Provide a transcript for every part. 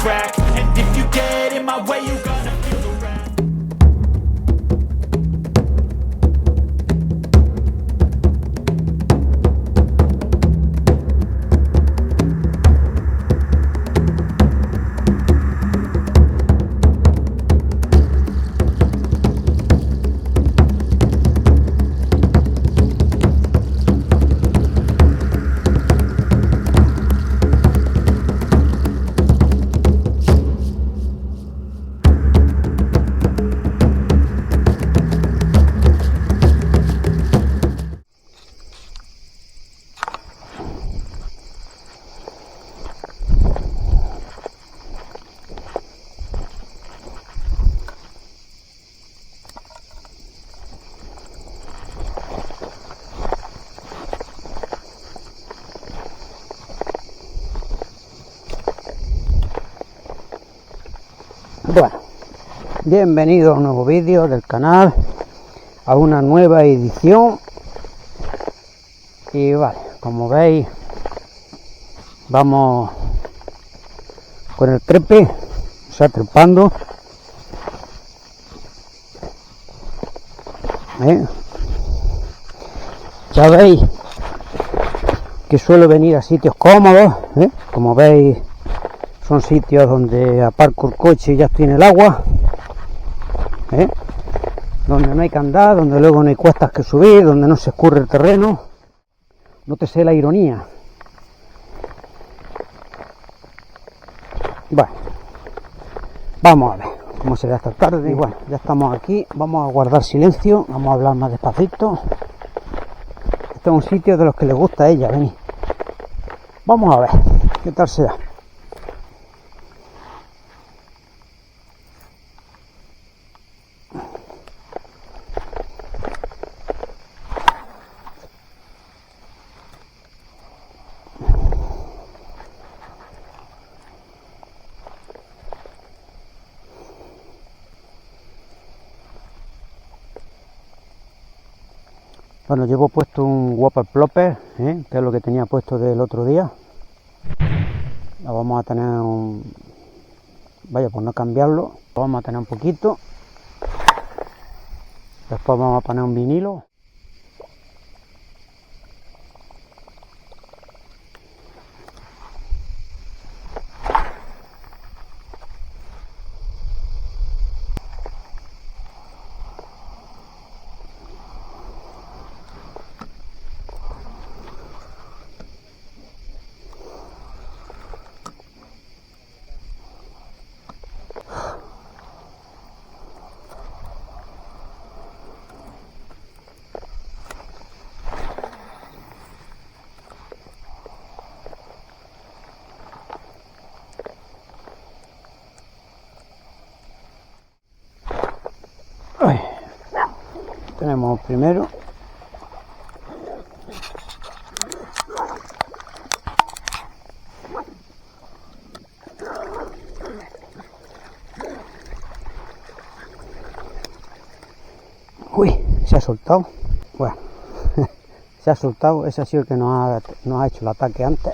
crack. And if you get in my way, you gonna feel the wrath. Bueno, bienvenido a un nuevo vídeo del canal, a una nueva edición. Y vale, como veis, vamos con el trepe, o sea, trepando. Ya veis que suelo venir a sitios cómodos, como veis. Son sitios donde aparco el coche y ya estoy en el agua, donde no hay que andar, donde luego no hay cuestas que subir, donde no se escurre el terreno. Nótese la ironía. Bueno, vamos a ver cómo será esta tarde. Y bueno, ya estamos aquí, vamos a guardar silencio, vamos a hablar más despacito. Este es un sitio de los que le gusta a ella, venid. Vamos a ver qué tal será. Bueno, llevo puesto un Whopper Plopper, que es lo que tenía puesto del otro día. Lo vamos a tener por no cambiarlo, lo vamos a tener un poquito. Después vamos a poner un vinilo. Tenemos primero se ha soltado. Bueno, se ha soltado. Ese ha sido el que nos ha hecho el ataque antes.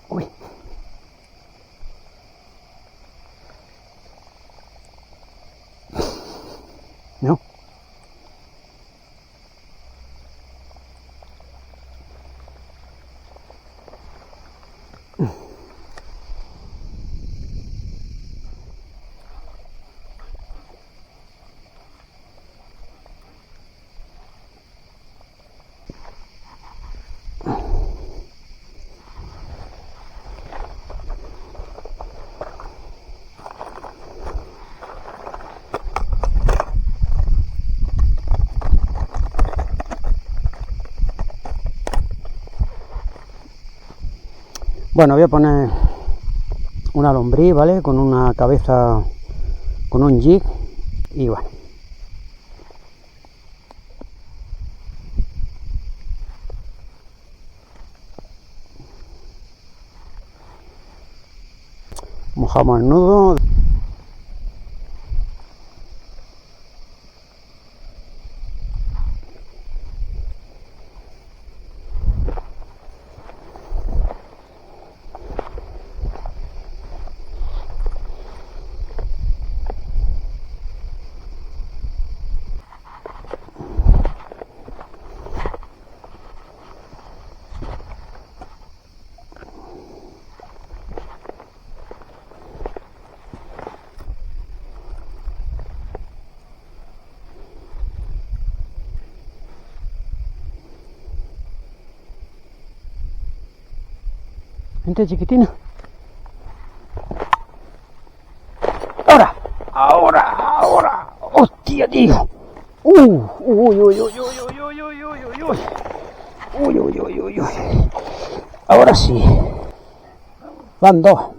Uy. No. Bueno, voy a poner una lombriz, ¿vale? Con una cabeza, con un jig y bueno. Mojamos el nudo. Vente, chiquitina. Ahora, ahora, ahora. Hostia, tío. Uy, uy, uy, uy, uy, uy, uy, uy, uy, uy, uy. Uy, uy, uy, uy, uy. Ahora sí. Van dos.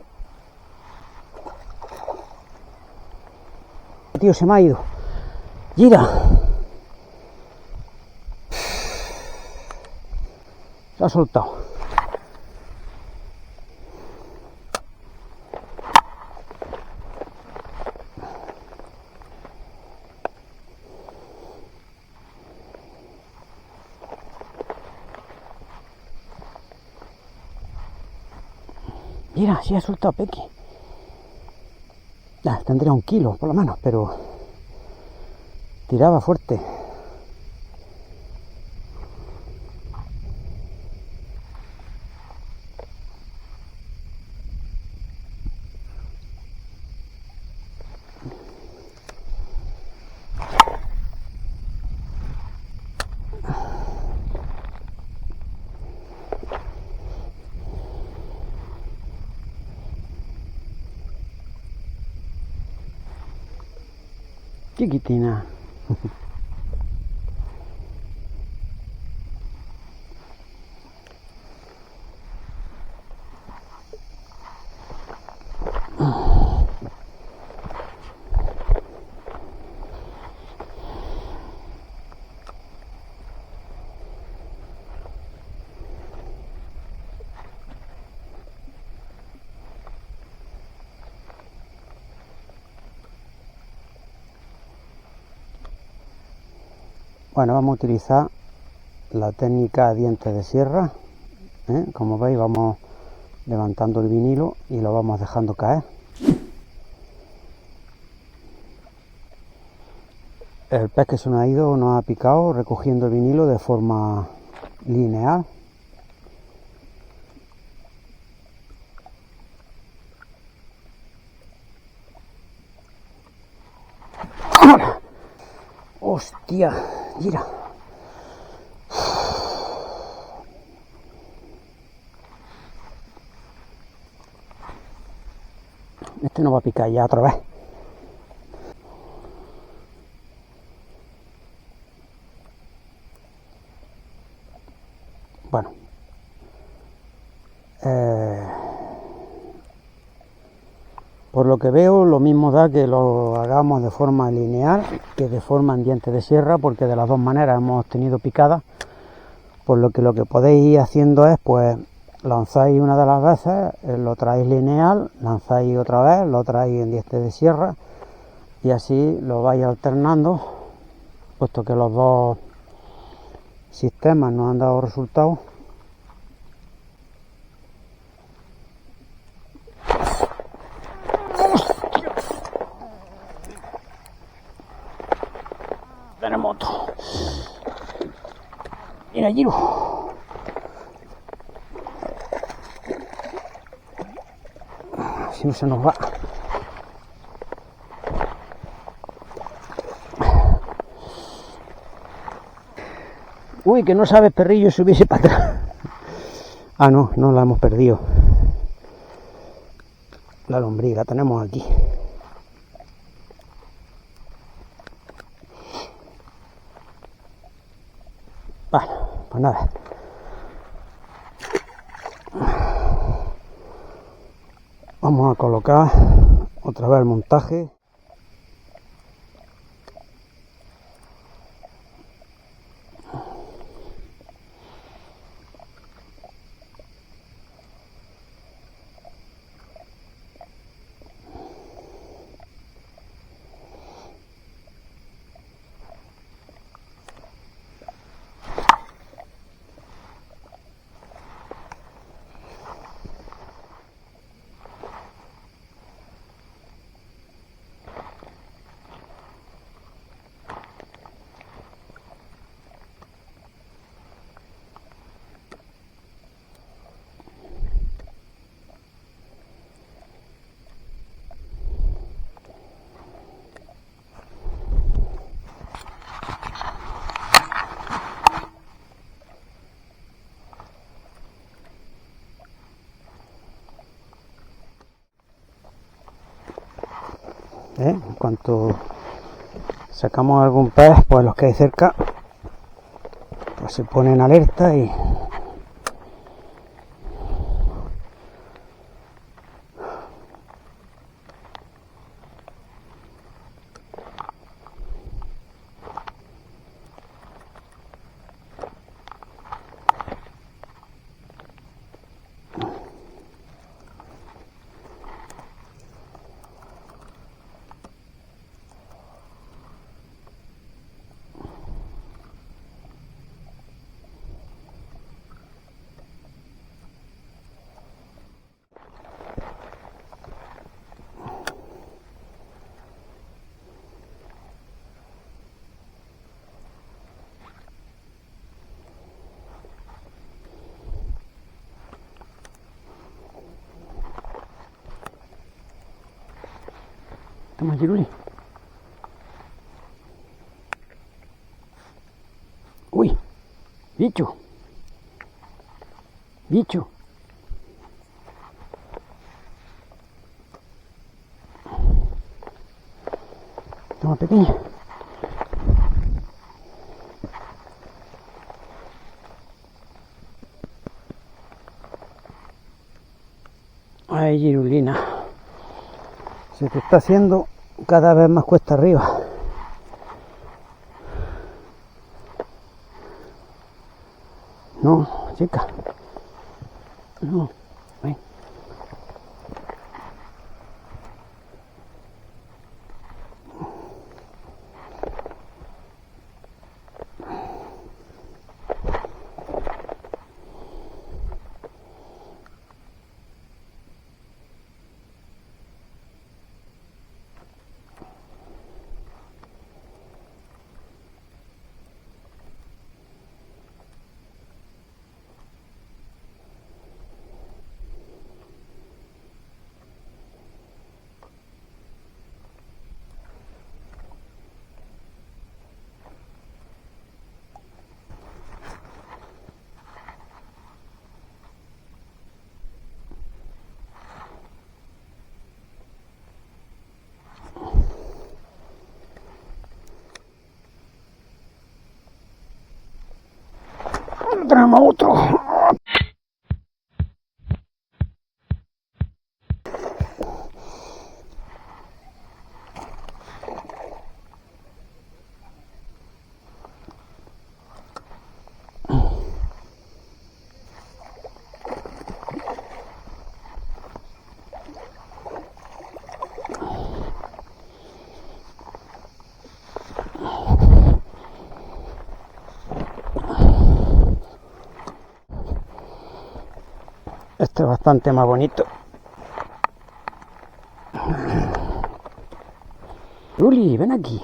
Tío, se me ha ido. Gira. Se ha soltado. Mira, sí ha soltado Pequi. Tendría 1 kilo por lo menos, pero tiraba fuerte. Chiquitina. Bueno, vamos a utilizar la técnica dientes de sierra. Como veis, vamos levantando el vinilo y lo vamos dejando caer. El pez que se nos ha ido nos ha picado recogiendo el vinilo de forma lineal. ¡Hostia! Mira. Este no va a picar ya otra vez. Bueno. Por lo que veo, lo mismo da que lo hagamos de forma lineal que de forma en dientes de sierra, porque de las dos maneras hemos tenido picadas. Por lo que podéis ir haciendo es, pues, lanzáis una de las veces, lo traéis lineal, lanzáis otra vez, lo traéis en dientes de sierra, y así lo vais alternando, puesto que los dos sistemas nos han dado resultados. Tenemos otro. Mira, Giro. Si no se nos va. Uy, que no sabe perrillo subirse para atrás. Ah, no, no la hemos perdido. La lombriz la tenemos aquí. Bueno, pues nada. Vamos a colocar otra vez el montaje. En cuanto sacamos algún pez, pues los que hay cerca pues se ponen alerta y toma, Giruli. Uy, bicho, bicho. Toma, pequeña. Ay, Girulina, se te está haciendo cada vez más cuesta arriba. No, chica. No, ven. Tenemos otro. Este es bastante más bonito. Luli, ven aquí.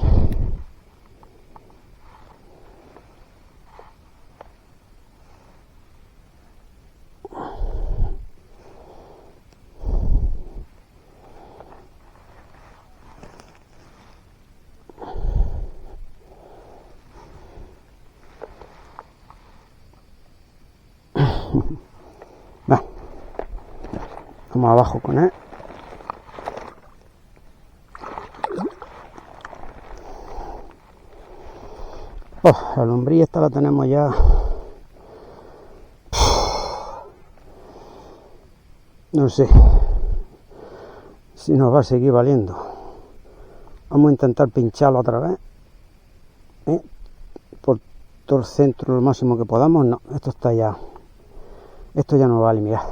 Va. Vamos abajo con él. Oh, la lombriz esta la tenemos ya. No sé si nos va a seguir valiendo. Vamos a intentar pincharlo otra vez. Por todo el centro lo máximo que podamos. No, esto está ya. Esto ya no vale, mirad.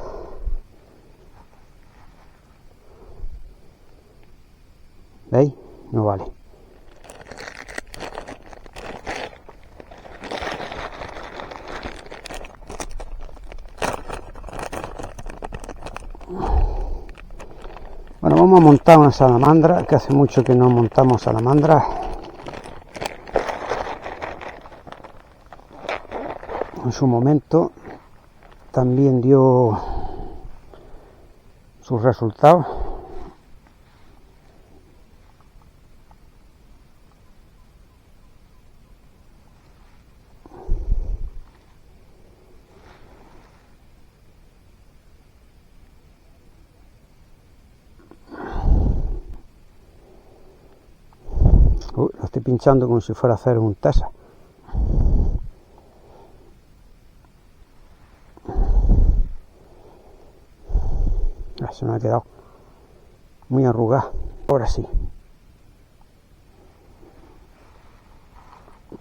¿Veis? No vale. Bueno, vamos a montar una salamandra, que hace mucho que no montamos salamandras. En su momento también dio sus resultados. estoy pinchando como si fuera a hacer un tesa. Se me ha quedado muy arrugada. Ahora sí.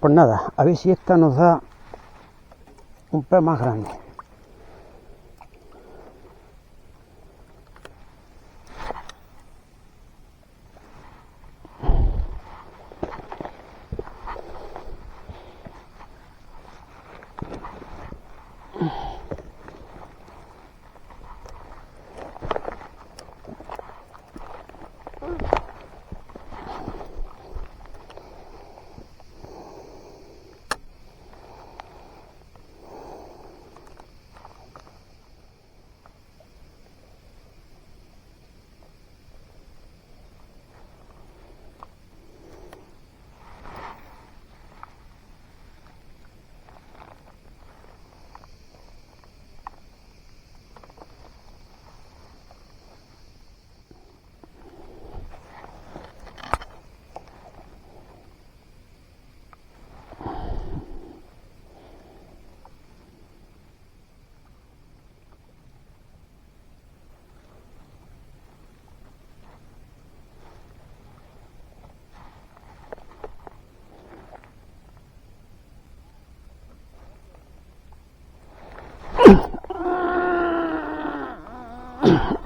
Pues nada, a ver si esta nos da un pez más grande.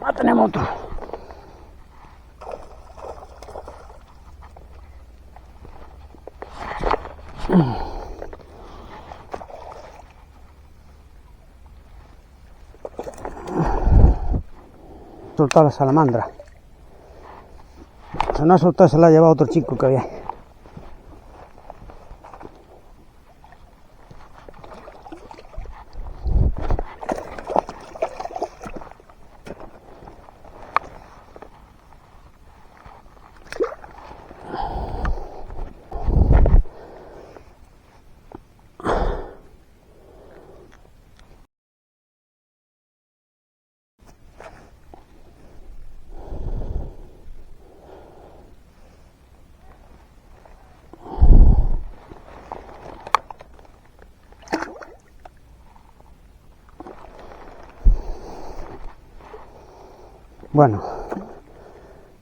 Ah, tenemos otro. Soltado la salamandra. Se no ha soltado, se la ha llevado otro chico que había. Bueno,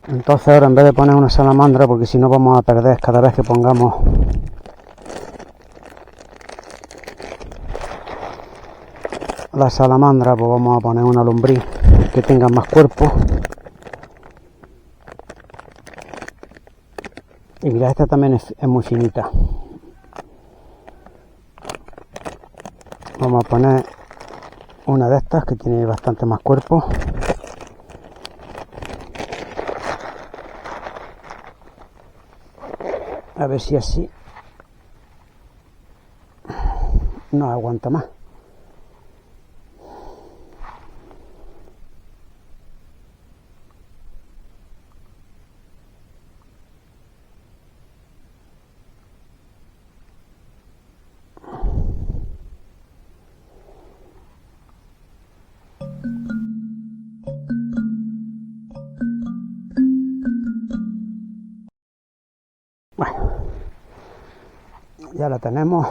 entonces ahora en vez de poner una salamandra, porque si no vamos a perder cada vez que pongamos la salamandra, pues vamos a poner una lombriz que tenga más cuerpo. Y mira, esta también es muy finita. Vamos a poner una de estas que tiene bastante más cuerpo. A ver si así no aguanta más. Bueno, ya la tenemos.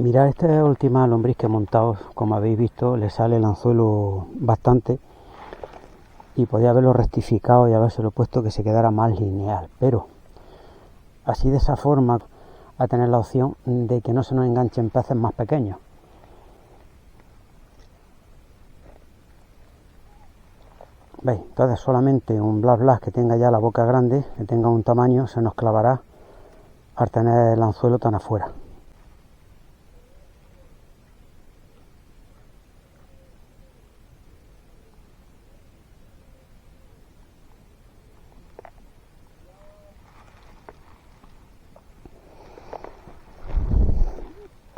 Mirad esta última lombriz que he montado, como habéis visto, le sale el anzuelo bastante y podía haberlo rectificado y habérselo puesto que se quedara más lineal, pero así de esa forma, a tener la opción de que no se nos enganchen peces más pequeños. ¿Veis? Entonces solamente un blas blas que tenga ya la boca grande, que tenga un tamaño, se nos clavará al tener el anzuelo tan afuera.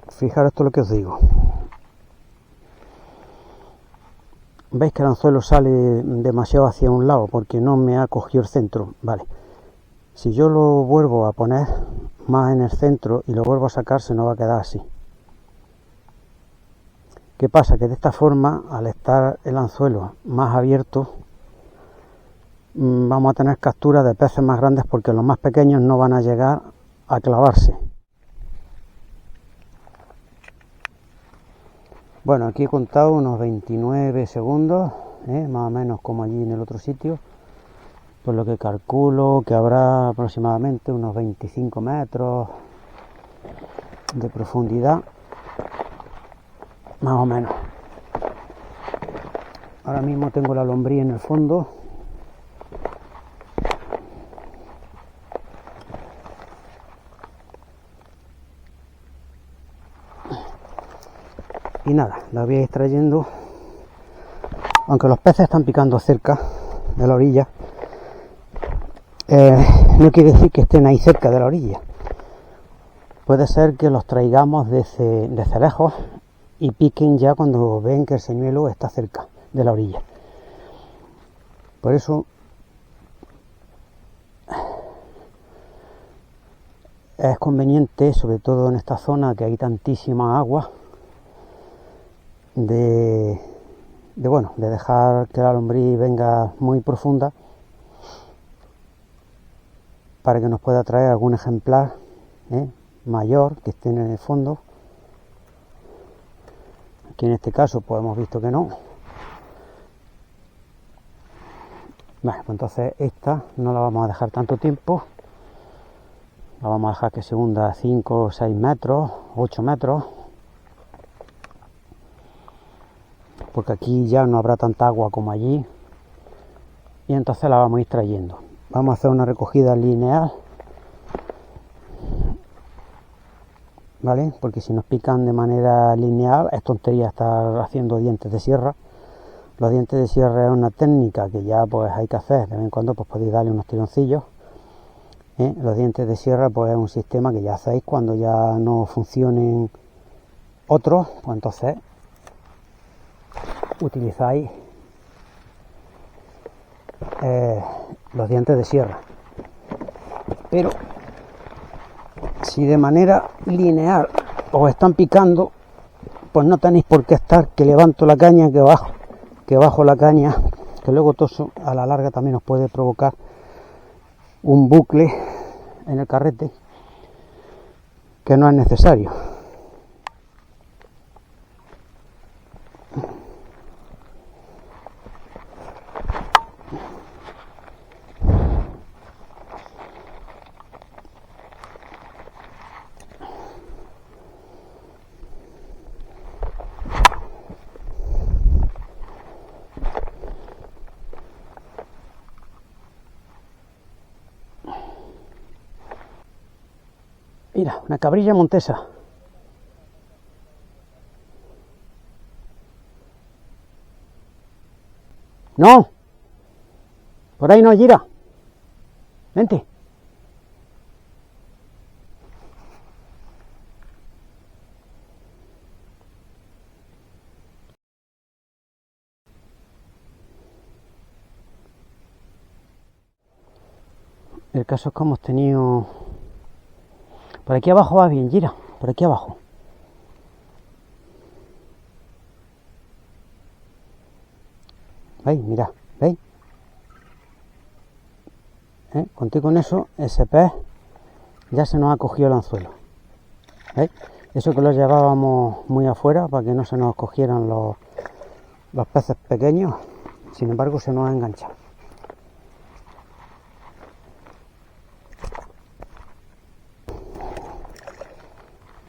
Fijaros esto lo que os digo. ¿Veis que el anzuelo sale demasiado hacia un lado porque no me ha cogido el centro? Vale. Si yo lo vuelvo a poner más en el centro y lo vuelvo a sacar, se nos va a quedar así. ¿Qué pasa? Que de esta forma, al estar el anzuelo más abierto, vamos a tener captura de peces más grandes porque los más pequeños no van a llegar a clavarse. Bueno, aquí he contado unos 29 segundos, más o menos como allí en el otro sitio, por lo que calculo que habrá aproximadamente unos 25 metros de profundidad, más o menos. Ahora mismo tengo la lombriz en el fondo. Y nada, la voy a ir extrayendo, aunque los peces están picando cerca de la orilla, no quiere decir que estén ahí cerca de la orilla. Puede ser que los traigamos desde lejos y piquen ya cuando ven que el señuelo está cerca de la orilla. Por eso es conveniente, sobre todo en esta zona que hay tantísima agua, de dejar que la lombriz venga muy profunda para que nos pueda traer algún ejemplar mayor que esté en el fondo. Aquí en este caso pues hemos visto que no. Vale, pues entonces esta no la vamos a dejar tanto tiempo, la vamos a dejar que se hunda 5 o 6 metros, 8 metros, porque aquí ya no habrá tanta agua como allí, y entonces la vamos a ir trayendo. Vamos a hacer una recogida lineal, ¿vale? Porque si nos pican de manera lineal es tontería estar haciendo dientes de sierra. Los dientes de sierra es una técnica que ya pues hay que hacer, de vez en cuando pues podéis darle unos tironcillos. Los dientes de sierra pues es un sistema que ya hacéis cuando ya no funcionen otros, pues entonces utilizáis los dientes de sierra. Pero si de manera lineal os están picando, pues no tenéis por qué estar que levanto la caña, que bajo la caña, que luego todo eso a la larga también os puede provocar un bucle en el carrete que no es necesario. Mira, una cabrilla montesa. No, por ahí no, Gira. Vente. El caso es que hemos tenido... Por aquí abajo va bien, Gira, por aquí abajo. ¿Veis? Mirad, ¿veis? Conté con eso, ese pez ya se nos ha cogido el anzuelo. ¿Veis? Eso que lo llevábamos muy afuera para que no se nos cogieran los peces pequeños, sin embargo se nos ha enganchado.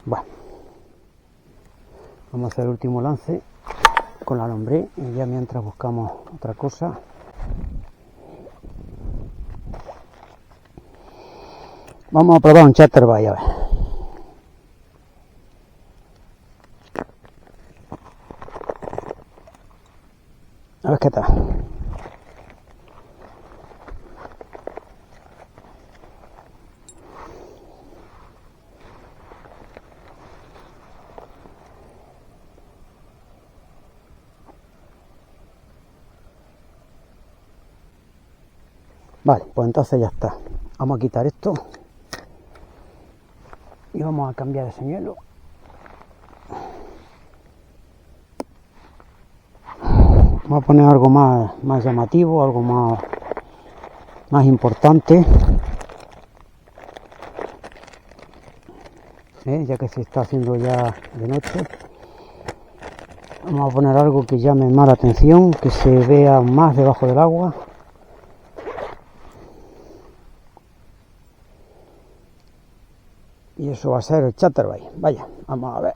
Bueno, vamos a hacer el último lance con la lombriz y ya mientras buscamos otra cosa. Vamos a probar un chatterbait, a ver. A ver qué tal. Vale, pues entonces ya está. Vamos a quitar esto y vamos a cambiar de señuelo. Vamos a poner algo más llamativo, algo más importante, ya que se está haciendo ya de noche. Vamos a poner algo que llame más la atención, que se vea más debajo del agua. Y eso va a ser el chatterbait. Vaya, vamos a ver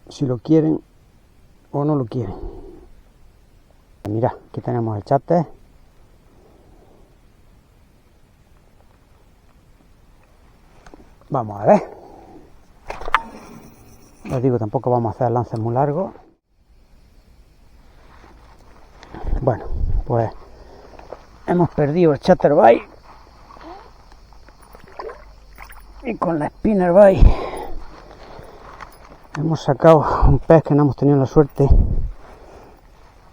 si lo quieren o no lo quieren. Mira, aquí tenemos el chatter. Vamos a ver. Os digo, tampoco vamos a hacer lances muy largos. Bueno, pues hemos perdido el chatterbait. Y con la spinnerbait hemos sacado un pez que no hemos tenido la suerte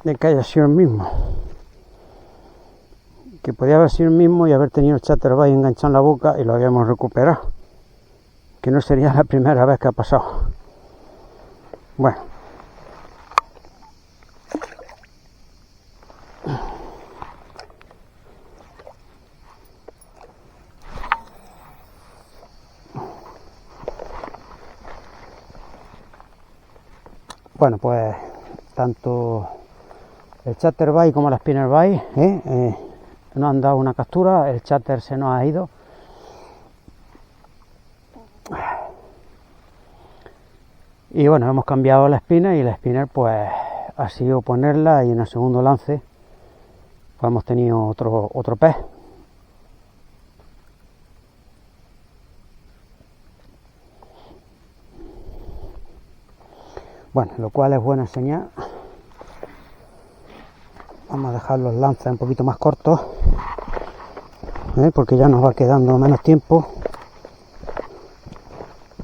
de que haya sido el mismo. Que podía haber sido el mismo y haber tenido el chatterbait enganchado en la boca y lo habíamos recuperado. Que no sería la primera vez que ha pasado. Bueno. Bueno, pues tanto el chatterbait como la spinnerbait nos han dado una captura. El chatter se nos ha ido. Y bueno, hemos cambiado la spinner y la spinner pues ha sido ponerla, y en el segundo lance pues hemos tenido otro pez. Bueno, lo cual es buena señal. Vamos a dejar los lances un poquito más cortos, porque ya nos va quedando menos tiempo.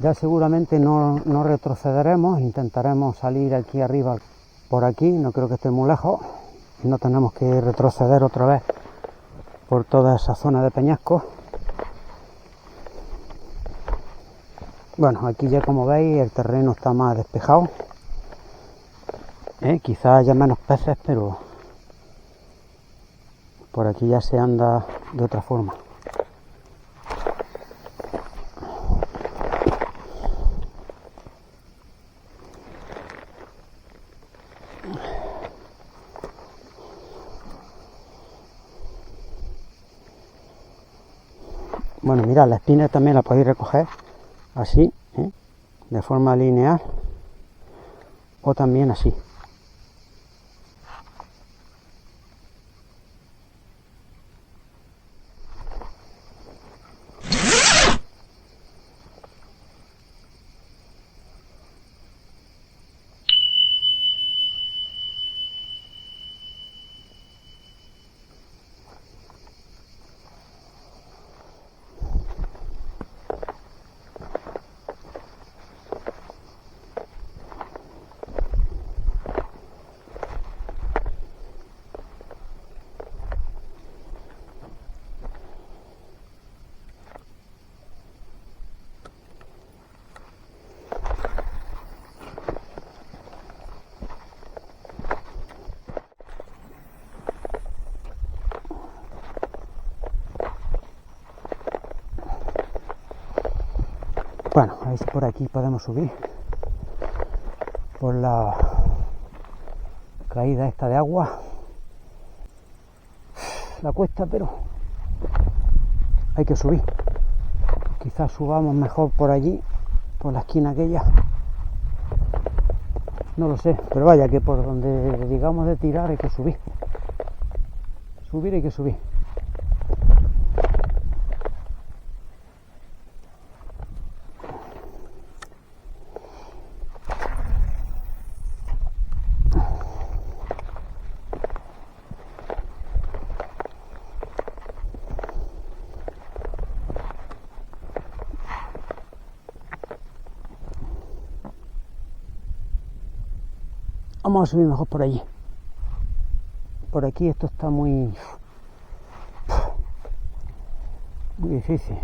Ya seguramente no retrocederemos, intentaremos salir aquí arriba por aquí, no creo que esté muy lejos, y no tenemos que retroceder otra vez por toda esa zona de peñascos. Bueno, aquí ya como veis el terreno está más despejado. Quizás haya menos peces, pero por aquí ya se anda de otra forma. Bueno, mirad, la spinner también la podéis recoger así, de forma lineal, o también así. Bueno, a ver si por aquí podemos subir por la caída esta de agua. La cuesta, pero hay que subir. Quizás subamos mejor por allí, por la esquina aquella. No lo sé, pero vaya que por donde digamos de tirar hay que subir. Subir hay que subir. Vamos a subir mejor por allí. Por aquí esto está muy difícil.